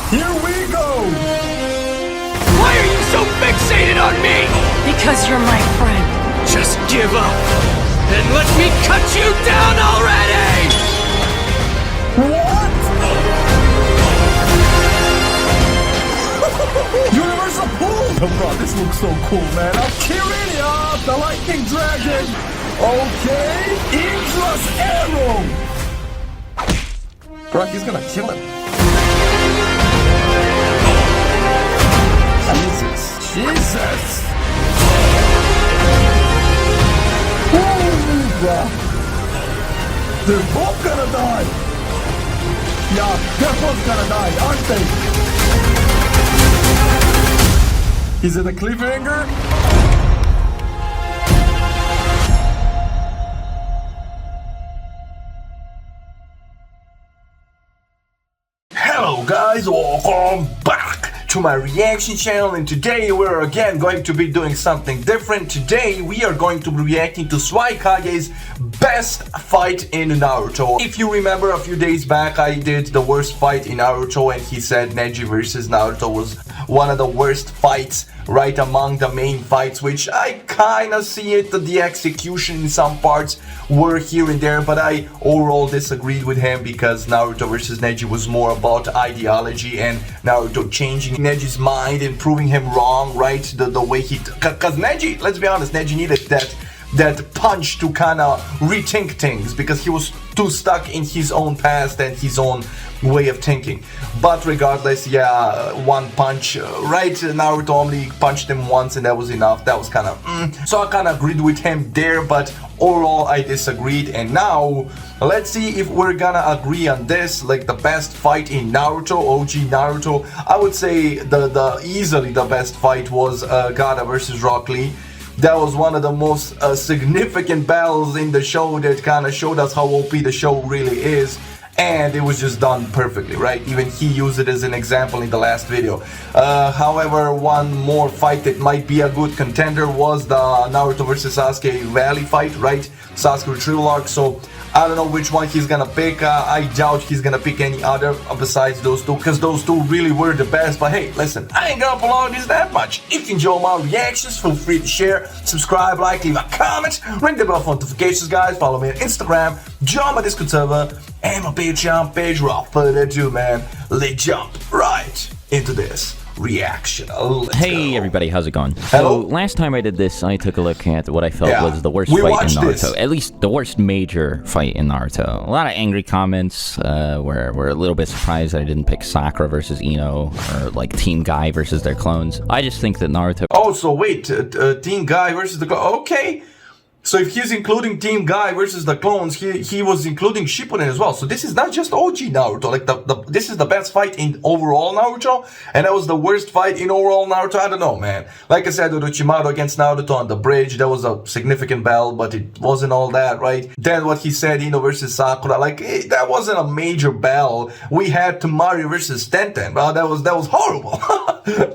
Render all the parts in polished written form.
Here we go! Why are you so fixated on me? Because you're my friend. Just give up and let me cut you down already! What? Universal pool! Oh, bro, this looks so cool, man. I'm Kirinia, the lightning dragon. Okay, Indra's arrow. Bro, he's gonna kill him. Jesus! Ooh, bro. They're both gonna die. Yeah, they're both gonna die, aren't they? Is it a cliffhanger? Hello guys, welcome back to my reaction channel, and today we're again going to be doing something different. Today we are going to be reacting to Suikage's best fight in Naruto. If you remember, a few days back I did the worst fight in Naruto, and he said Neji versus Naruto was one of the worst fights, right among the main fights, which I kinda see it. The execution in some parts were here and there, but I overall disagreed with him because Naruto versus Neji was more about ideology and Naruto changing Neji's mind and proving him wrong, right? The way he, cause Neji, let's be honest, Neji needed that punch to kind of rethink things because he was too stuck in his own past and his own way of thinking. But regardless, yeah, one punch, right? Naruto only punched him once and that was enough. That was kind of so I kind of agreed with him there, but overall I disagreed. And now let's see if we're gonna agree on this, like the best fight in Naruto, OG Naruto. I would say the easily the best fight was Gaara versus Rock Lee. That was one of the most significant battles in the show that kind of showed us how OP the show really is. And it was just done perfectly, right? Even he used it as an example in the last video. However, one more fight that might be a good contender was the Naruto versus Sasuke Valley fight, right? Sasuke retrieval arc. So I don't know which one he's gonna pick. I doubt he's gonna pick any other besides those two, because those two really were the best. But hey, listen, I ain't gonna prolong this that much. If you enjoy my reactions, feel free to share, subscribe, like, leave a comment, ring the bell for notifications, guys. Follow me on Instagram, join my Discord server, and my Patreon page. Without further ado, man, let's jump right into this reaction. Hey everybody, how's it going? Hello? So last time I did this, I took a look at what I felt was the worst we fight in watched Naruto. this. At least the worst major fight in Naruto. A lot of angry comments, where we're a little bit surprised that I didn't pick Sakura versus Ino, or like Team Guy versus their clones. I just think that Naruto... Oh, so wait, Team Guy versus the clone. Okay. So if he's including Team Guy versus the clones, he was including Shippuden as well. So this is not just OG Naruto. Like this is the best fight in overall Naruto, and that was the worst fight in overall Naruto. I don't know, man. Like I said, Orochimaru against Naruto on the bridge, that was a significant battle, but it wasn't all that, right? Then what he said, Ino versus Sakura, like that wasn't a major battle. We had Temari versus Tenten, bro. That was horrible.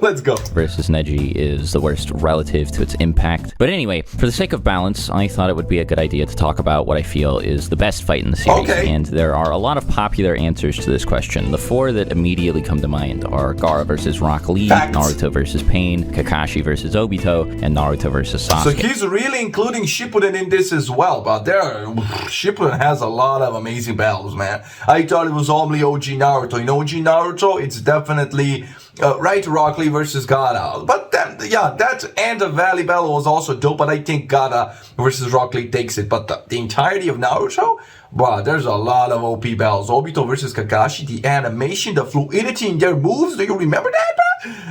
Let's go. Versus Neji is the worst relative to its impact. But anyway, for the sake of balance, I thought it would be a good idea to talk about what I feel is the best fight in the series. Okay. And there are a lot of popular answers to this question. The four that immediately come to mind are Gaara versus Rock Lee, Facts. Naruto versus Pain, Kakashi versus Obito, and Naruto versus Sasuke. So he's really including Shippuden in this as well, but Shippuden has a lot of amazing battles, man. I thought it was only OG Naruto. In OG Naruto, it's definitely right, Rock Lee versus Gaara. But then, yeah, that and the Valley battle was also dope, but I think Gaara versus Rock Lee takes it. But the entirety of Naruto, wow, there's a lot of OP battles. Obito versus Kakashi, the animation, the fluidity in their moves. Do you remember that, bro?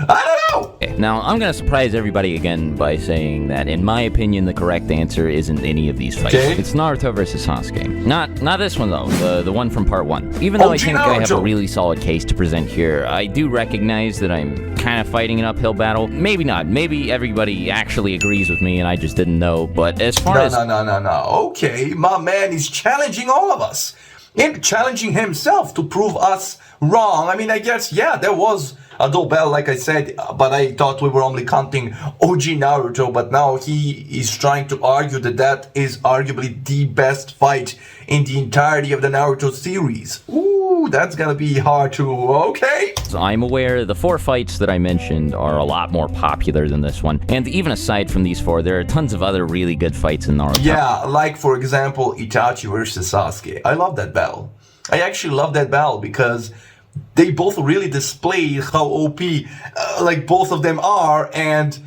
I don't know. Okay, now, I'm gonna surprise everybody again by saying that, in my opinion, the correct answer isn't any of these fights. Okay. It's Naruto versus Sasuke. Not this one, though, the one from part 1. Even though I think I have a really solid case to present here, I do recognize that I'm kind of fighting an uphill battle. Maybe not. Maybe everybody actually agrees with me and I just didn't know, but as far as... No. Okay, my man is challenging all of us. And challenging himself to prove us wrong. I mean, I guess, yeah, there was a dual battle, like I said, but I thought we were only counting OG Naruto, but now he is trying to argue that that is arguably the best fight in the entirety of the Naruto series. Ooh, that's gonna be hard to, okay. So I'm aware the 4 fights that I mentioned are a lot more popular than this one, and even aside from these 4, there are tons of other really good fights in Naruto. Yeah, like for example, Itachi versus Sasuke. I love that battle. I actually love that battle because they both really display how OP like both of them are, and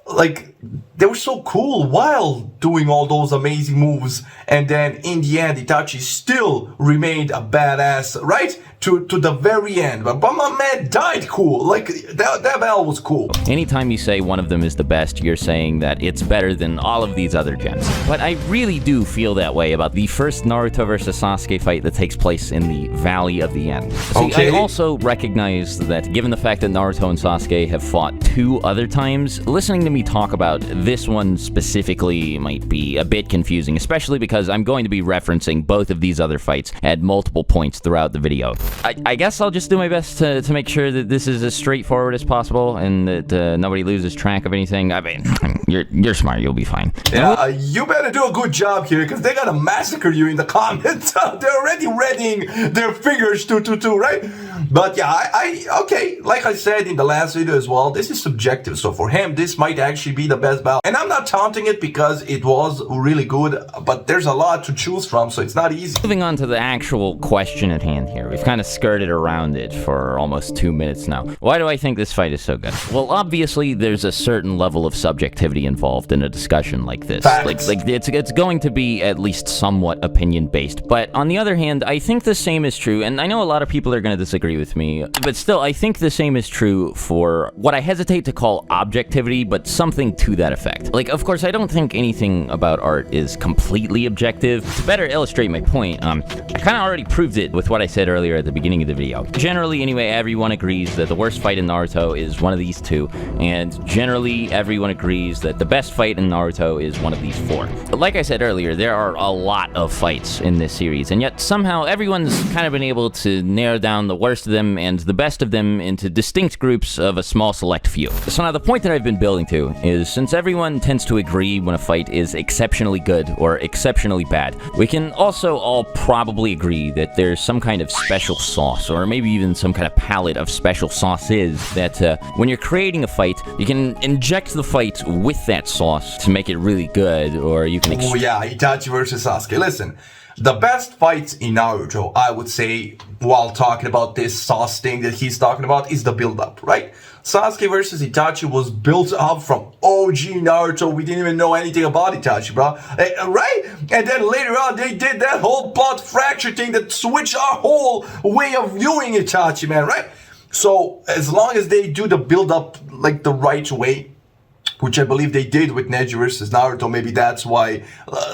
like they were so cool while doing all those amazing moves, and then in the end Itachi still remained a badass right to the very end, but my man died cool. Like that battle was cool. Anytime you say one of them is the best, you're saying that it's better than all of these other gens. But I really do feel that way about the first Naruto versus Sasuke fight that takes place in the Valley of the End. See, Okay. I also recognize that given the fact that Naruto and Sasuke have fought 2 other times, listening to me talk about this one specifically might be a bit confusing, especially because I'm going to be referencing both of these other fights at multiple points throughout the video. I guess I'll just do my best to make sure that this is as straightforward as possible and that nobody loses track of anything. I mean, you're smart, you'll be fine. Yeah, you better do a good job here, because they're gonna massacre you in the comments. They're already readying their fingers to, right? But yeah, okay, like I said in the last video as well, this is subjective. So for him, this might actually be the best battle. And I'm not taunting it because it was really good, but there's a lot to choose from, so it's not easy. Moving on to the actual question at hand here. We've kind of skirted around it for almost 2 minutes now. Why do I think this fight is so good? Well, obviously, there's a certain level of subjectivity involved in a discussion like this. Facts. Like it's going to be at least somewhat opinion-based. But on the other hand, I think the same is true, and I know a lot of people are going to disagree with me, but still, I think the same is true for what I hesitate to call objectivity, but something to that effect. Like, of course, I don't think anything about art is completely objective. To better illustrate my point, I kind of already proved it with what I said earlier at the beginning of the video. Generally, anyway, everyone agrees that the worst fight in Naruto is one of these 2, and generally, everyone agrees that the best fight in Naruto is one of these 4. But like I said earlier, there are a lot of fights in this series, and yet somehow everyone's kind of been able to narrow down the worst of them and the best of them into distinct groups of a small select few. So now the point that I've been building to is, since everyone tends to agree when a fight is exceptionally good or exceptionally bad, we can also all probably agree that there's some kind of special sauce, or maybe even some kind of palette of special sauces that when you're creating a fight, you can inject the fight with that sauce to make it really good, or you can... Oh yeah, Itachi versus Sasuke. Listen, the best fights in Naruto, I would say, while talking about this sauce thing that he's talking about, is the build-up, right? Sasuke versus Itachi was built up from OG Naruto. We didn't even know anything about Itachi, bro. Right? And then later on, they did that whole plot fracture thing that switched our whole way of viewing Itachi, man, right? So, as long as they do the build-up, like, the right way, which I believe they did with Neji versus Naruto, maybe that's why,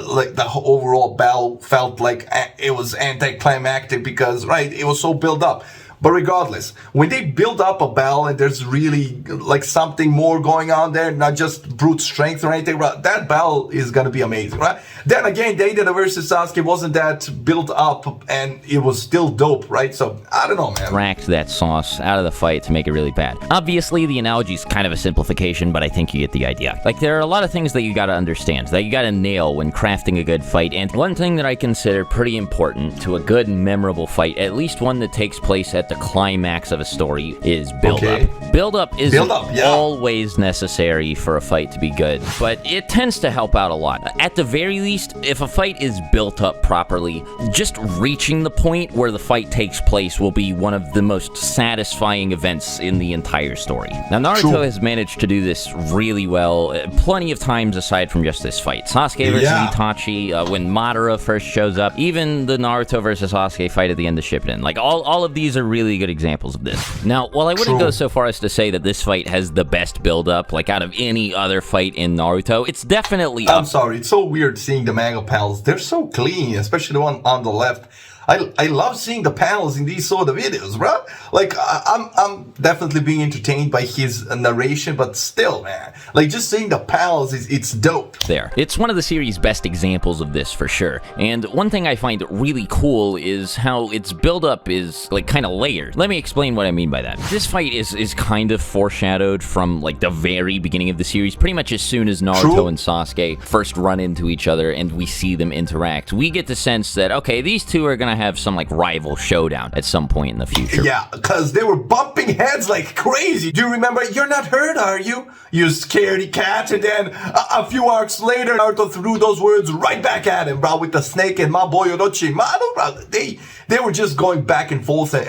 like, the overall battle felt like it was anticlimactic, because, right, it was so built up. But regardless, when they build up a battle and there's really like something more going on there, not just brute strength or anything, right, that battle is gonna be amazing, right? Then again, Deidara versus Sasuke wasn't that built up and it was still dope, right? So, I don't know, man. Racked that sauce out of the fight to make it really bad. Obviously, the analogy is kind of a simplification, but I think you get the idea. Like, there are a lot of things that you gotta understand, that you gotta nail when crafting a good fight, and one thing that I consider pretty important to a good, memorable fight, at least one that takes place at the climax of a story, is build-up. Build-up is always necessary for a fight to be good, but it tends to help out a lot. At the very least, if a fight is built up properly, just reaching the point where the fight takes place will be one of the most satisfying events in the entire story. Now, Naruto has managed to do this really well, plenty of times aside from just this fight. Sasuke versus Itachi, when Madara first shows up, even the Naruto versus Sasuke fight at the end of Shippuden. Like, all of these are really good examples of this. Now, while I wouldn't go so far as to say that this fight has the best build-up, like out of any other fight in Naruto, it's definitely I'm sorry, it's so weird seeing the manga panels. They're so clean, especially the one on the left. I love seeing the panels in these sort of videos, bro. Like, I'm definitely being entertained by his narration, but still, man, like, just seeing the panels it's dope. There. It's one of the series' best examples of this, for sure. And one thing I find really cool is how its build-up is, like, kind of layered. Let me explain what I mean by that. This fight is kind of foreshadowed from, like, the very beginning of the series. Pretty much as soon as Naruto and Sasuke first run into each other and we see them interact, we get the sense that, okay, these two are gonna have some, like, rival showdown at some point in the future. Yeah, because they were bumping heads like crazy. Do you remember? You're not hurt, are you? You scaredy cat. And then a few arcs later, Naruto threw those words right back at him, bro, with the snake and my boy Orochimaru, bro. They were just going back and forth, and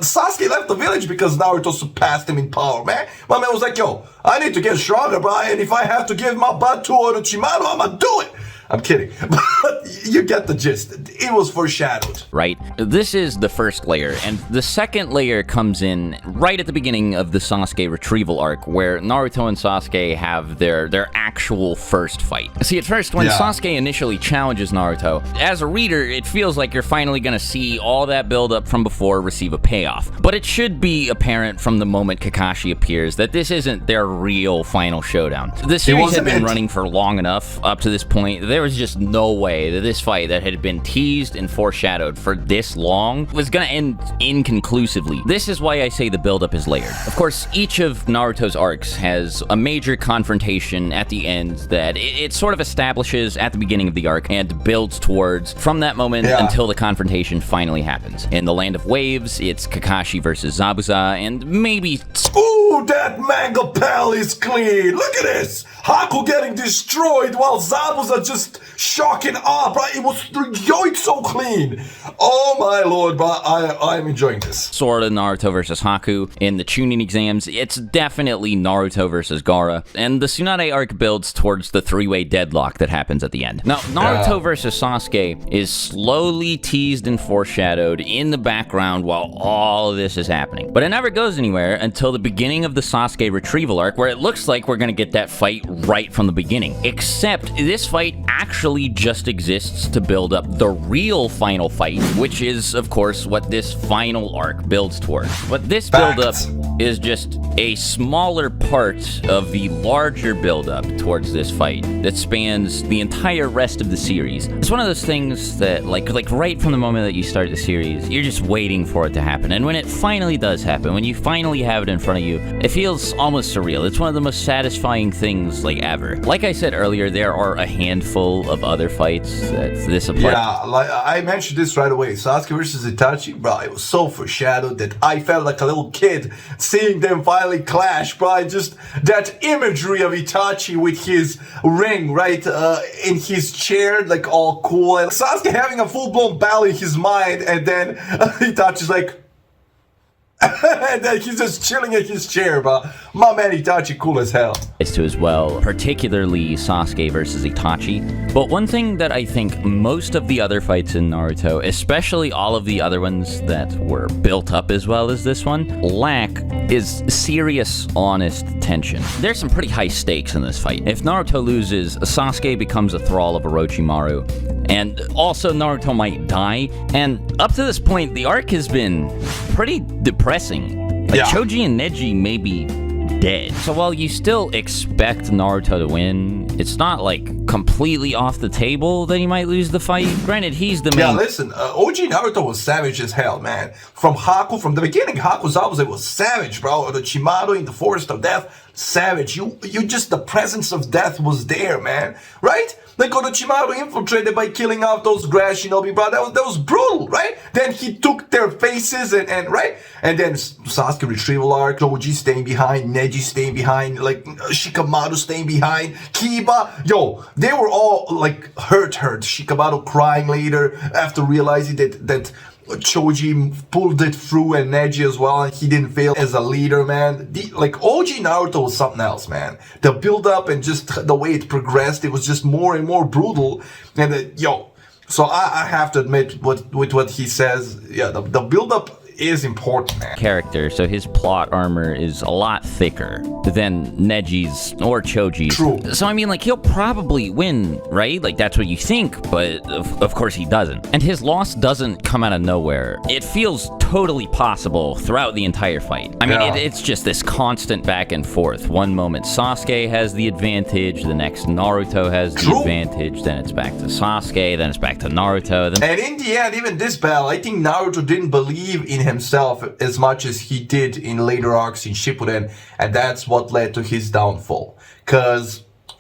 Sasuke left the village because Naruto surpassed him in power, man. My man was like, yo, I need to get stronger, bro, and if I have to give my butt to Orochimaru, I'ma do it. I'm kidding, but you get the gist. It was foreshadowed. Right? This is the first layer, and the second layer comes in right at the beginning of the Sasuke retrieval arc, where Naruto and Sasuke have their actual first fight. See, at first, when Sasuke initially challenges Naruto, as a reader, it feels like you're finally gonna see all that build-up from before receive a payoff. But it should be apparent from the moment Kakashi appears that this isn't their real final showdown. The series had been running for long enough up to this point. There was just no way that this fight that had been teased and foreshadowed for this long was gonna end inconclusively. This is why I say the buildup is layered. Of course, each of Naruto's arcs has a major confrontation at the end that it sort of establishes at the beginning of the arc and builds towards from that moment until the confrontation finally happens. In the Land of Waves, it's Kakashi versus Zabuza, and maybe... Ooh, that manga pal is clean! Look at this! Haku getting destroyed while Zabuza just shocking up, right? It was, yo, it's so clean. Oh my lord, but I'm enjoying this. Sort of Naruto versus Haku. In the Chunin exams, it's definitely Naruto versus Gaara. And the Tsunade arc builds towards the three-way deadlock that happens at the end. Now, Naruto versus Sasuke is slowly teased and foreshadowed in the background while all of this is happening. But it never goes anywhere until the beginning of the Sasuke retrieval arc, where it looks like we're gonna get that fight right from the beginning. Except this fight actually just exists to build up the real final fight, which is, of course, what this final arc builds towards. But this build-up is just a smaller part of the larger build-up towards this fight that spans the entire rest of the series. It's one of those things that, like right from the moment that you start the series, you're just waiting for it to happen. And when it finally does happen, when you finally have it in front of you, it feels almost surreal. It's one of the most satisfying things, like, ever. Like I said earlier, there are a handful of other fights that's this apart. Yeah, like I mentioned this right away. Sasuke versus Itachi, bro, it was so foreshadowed that I felt like a little kid seeing them finally clash, bro. Just that imagery of Itachi with his ring, right, in his chair, like all cool, and Sasuke having a full-blown battle in his mind, and then Itachi's like, and then he's just chilling in his chair, but my man Itachi cool as hell. It's to as well, particularly Sasuke versus Itachi. But one thing that I think most of the other fights in Naruto, especially all of the other ones that were built up as well as this one, lack is serious, honest tension. There's some pretty high stakes in this fight. If Naruto loses, Sasuke becomes a thrall of Orochimaru, and also Naruto might die. And up to this point, the arc has been pretty depressing. Like, Choji and Neji may be dead. So while you still expect Naruto to win, it's not, like, completely off the table that he might lose the fight. Granted, he's the main... Yeah, listen, OG Naruto was savage as hell, man. From the beginning, Haku's Zabuza was savage, bro. Orochimaru in the Forest of Death, savage. You just, the presence of death was there, man. Right? Like, Orochimaru infiltrated by killing off those grass shinobi, bro. That was brutal, right? Then he took their faces and right? And then Sasuke retrieval arc, Choji staying behind, Neji staying behind, like, Shikamaru staying behind, Kiba. Yo, they were all, like, hurt. Shikamaru crying later after realizing that Choji pulled it through, and Neji as well, and he didn't fail as a leader, man. Like, OG Naruto was something else, man. The build-up and just the way it progressed, it was just more and more brutal. And so I have to admit, with what he says, yeah, the build-up is important, man. Character, so his plot armor is a lot thicker than Neji's or Choji's. True. So I mean, like, he'll probably win, right? Like, that's what you think, but of course he doesn't. And his loss doesn't come out of nowhere. It feels totally possible throughout the entire fight. I mean, it's just this constant back and forth. One moment Sasuke has the advantage, the next Naruto has the advantage, then it's back to Sasuke, then it's back to Naruto. Then... And in the end, even this battle, I think Naruto didn't believe in himself as much as he did in later arcs in Shippuden, and that's what led to his downfall.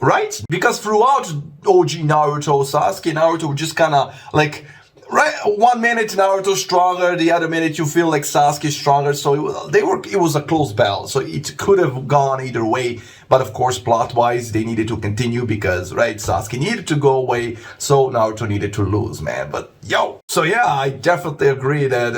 Right? Because throughout OG Naruto, Sasuke and Naruto were just kind of like, right, 1 minute Naruto's stronger, the other minute you feel like Sasuke's stronger, so it was a close battle, so it could have gone either way, but of course plot-wise they needed to continue because, right, Sasuke needed to go away, so Naruto needed to lose, man, but so yeah, I definitely agree that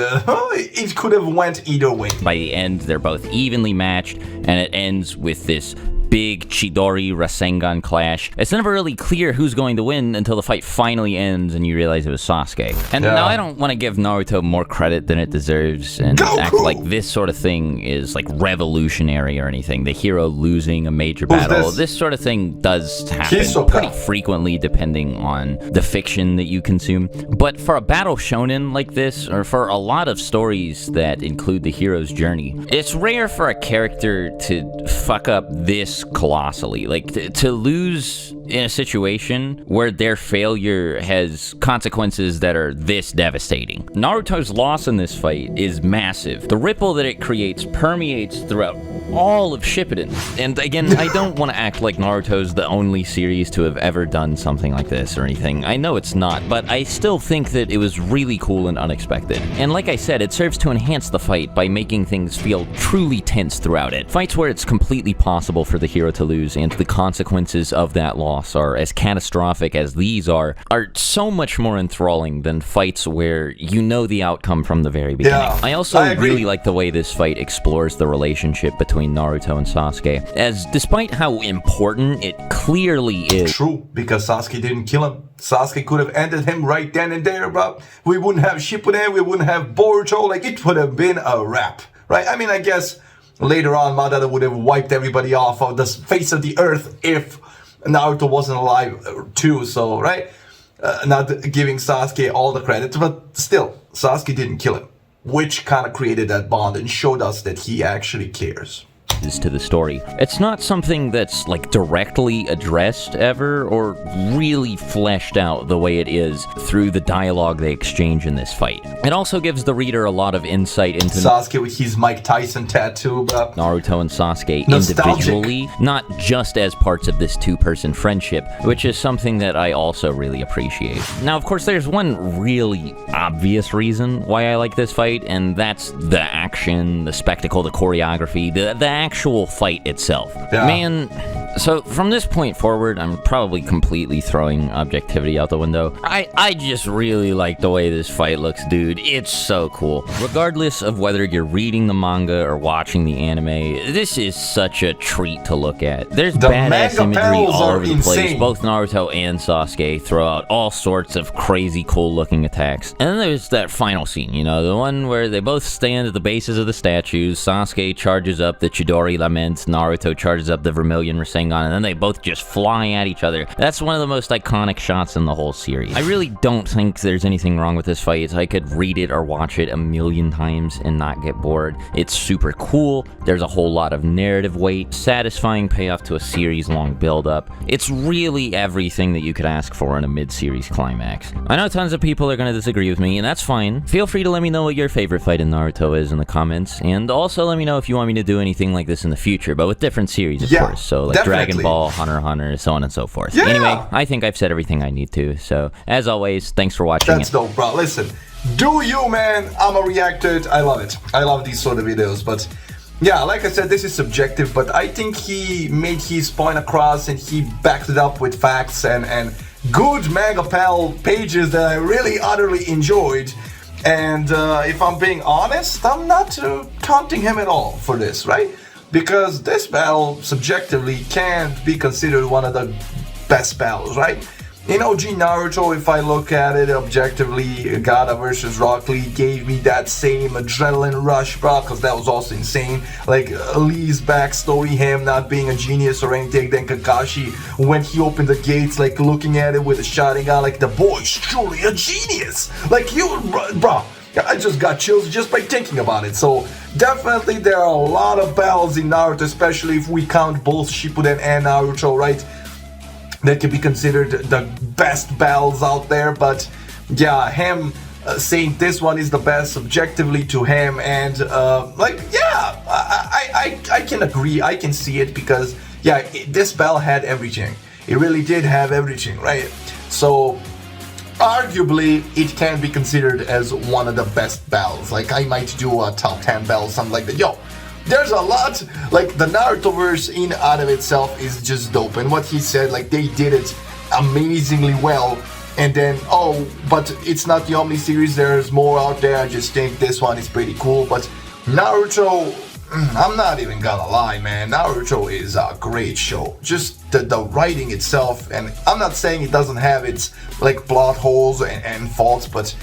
it could have went either way. By the end, they're both evenly matched, and it ends with this big Chidori Rasengan clash. It's never really clear who's going to win until the fight finally ends and you realize it was Sasuke. And now I don't want to give Naruto more credit than it deserves and act like this sort of thing is like revolutionary or anything. The hero losing a major battle. This sort of thing does happen pretty frequently depending on the fiction that you consume. But for a battle shonen like this, or for a lot of stories that include the hero's journey, it's rare for a character to fuck up this colossally. Like, to lose in a situation where their failure has consequences that are this devastating. Naruto's loss in this fight is massive. The ripple that it creates permeates throughout all of Shippuden. And again, I don't want to act like Naruto's the only series to have ever done something like this or anything. I know it's not, but I still think that it was really cool and unexpected. And like I said, it serves to enhance the fight by making things feel truly tense throughout it. Fights where it's completely possible for the hero to lose and the consequences of that loss are as catastrophic as these are so much more enthralling than fights where you know the outcome from the very beginning. I also really like the way this fight explores the relationship between Naruto and Sasuke, as despite how important it clearly is. True, because Sasuke didn't kill him. Sasuke could have ended him right then and there, bro. We wouldn't have Shippuden, we wouldn't have Boruto, like it would have been a wrap, right? I mean, I guess later on Madara would have wiped everybody off of the face of the earth if Naruto wasn't alive too, so, right? Not giving Sasuke all the credit, but still, Sasuke didn't kill him, which kind of created that bond and showed us that he actually cares. To the story. It's not something that's like directly addressed ever or really fleshed out the way it is through the dialogue they exchange in this fight. It also gives the reader a lot of insight into Sasuke with his Mike Tyson tattoo, but Naruto and Sasuke individually, not just as parts of this two-person friendship, which is something that I also really appreciate. Now, of course, there's one really obvious reason why I like this fight, and that's the action, the spectacle, the choreography, the actual fight itself. Man, so from this point forward, I'm probably completely throwing objectivity out the window. I just really like the way this fight looks, dude. It's so cool. Regardless of whether you're reading the manga or watching the anime, this is such a treat to look at. There's badass imagery all over the place. Both Naruto and Sasuke throw out all sorts of crazy cool looking attacks. And then there's that final scene, you know, the one where they both stand at the bases of the statues. Sasuke charges up the Chidori Lament, Naruto charges up the Vermilion Rasengan, and then they both just fly at each other. That's one of the most iconic shots in the whole series. I really don't think there's anything wrong with this fight. I could read it or watch it a million times and not get bored. It's super cool. There's a whole lot of narrative weight, satisfying payoff to a series-long build-up. It's really everything that you could ask for in a mid-series climax. I know tons of people are going to disagree with me, and that's fine. Feel free to let me know what your favorite fight in Naruto is in the comments, and also let me know if you want me to do anything like this in the future, but with different series, of course. So, like Dragon Ball, Hunter x Hunter, so on and so forth. Anyway, I think I've said everything I need to, so as always, thanks for watching. That's dope, bro. Listen, do you, man? I'm a reactor. I love it. I love these sort of videos, but yeah, like I said, this is subjective, but I think he made his point across and he backed it up with facts and good manga pal pages that I really utterly enjoyed. And if I'm being honest, I'm not taunting him at all for this, right? Because this battle, subjectively, can't be considered one of the best battles, right? In OG Naruto, if I look at it objectively, Gaara versus Rock Lee gave me that same adrenaline rush, bro, because that was also insane. Like, Lee's backstory, him not being a genius or anything, then Kakashi, when he opened the gates, like, looking at it with a Sharingan, like, the boy's truly a genius! Like, you, bro, I just got chills just by thinking about it. So, definitely there are a lot of battles in Naruto, especially if we count both Shippuden and Naruto, right? That can be considered the best battles out there, but yeah, him saying this one is the best subjectively to him, and like, yeah, I can agree, I can see it, because yeah, this battle had everything. It really did have everything, right? So arguably it can be considered as one of the best battles. Like, I might do a top 10 battle, something like that. Yo, there's a lot, like, the Naruto-verse in out of itself is just dope, and what he said, like, they did it amazingly well. And then, oh, but it's not the Omni series, there's more out there. I just think this one is pretty cool. But Naruto, I'm not even gonna lie, man, Naruto is a great show. Just the writing itself, and I'm not saying it doesn't have its, like, plot holes and faults, but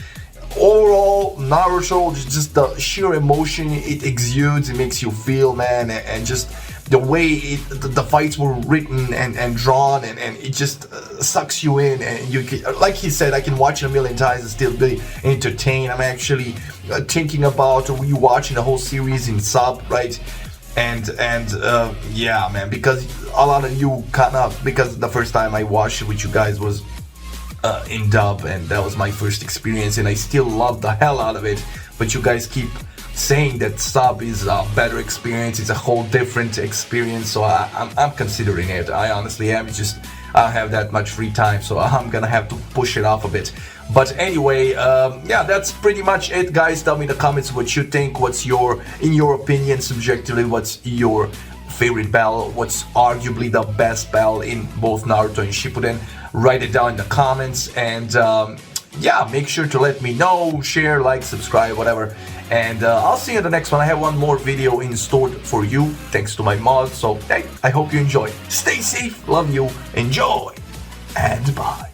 overall, Naruto, just the sheer emotion it exudes, it makes you feel, man, and just the way the fights were written and drawn, and it just sucks you in, and you can, like he said, I can watch it a million times and still be entertained. I'm actually thinking about rewatching the whole series in sub, right? And yeah, man, because a lot of you kind of, because the first time I watched it with you guys was in dub, and that was my first experience, and I still love the hell out of it, but you guys keep saying that sub is a better experience, it's a whole different experience, so I'm considering it. I honestly am, just I don't have that much free time, so I'm gonna have to push it off a bit. But anyway, yeah, that's pretty much it, guys. Tell me in the comments what you think, what's your, in your opinion, subjectively, what's your favorite battle, what's arguably the best battle in both Naruto and Shippuden. Write it down in the comments, and yeah, make sure to let me know, share, like, subscribe, whatever, and I'll see you in the next one. I have one more video in store for you, thanks to my mod, so hey, I hope you enjoy. Stay safe, love you, enjoy, and bye.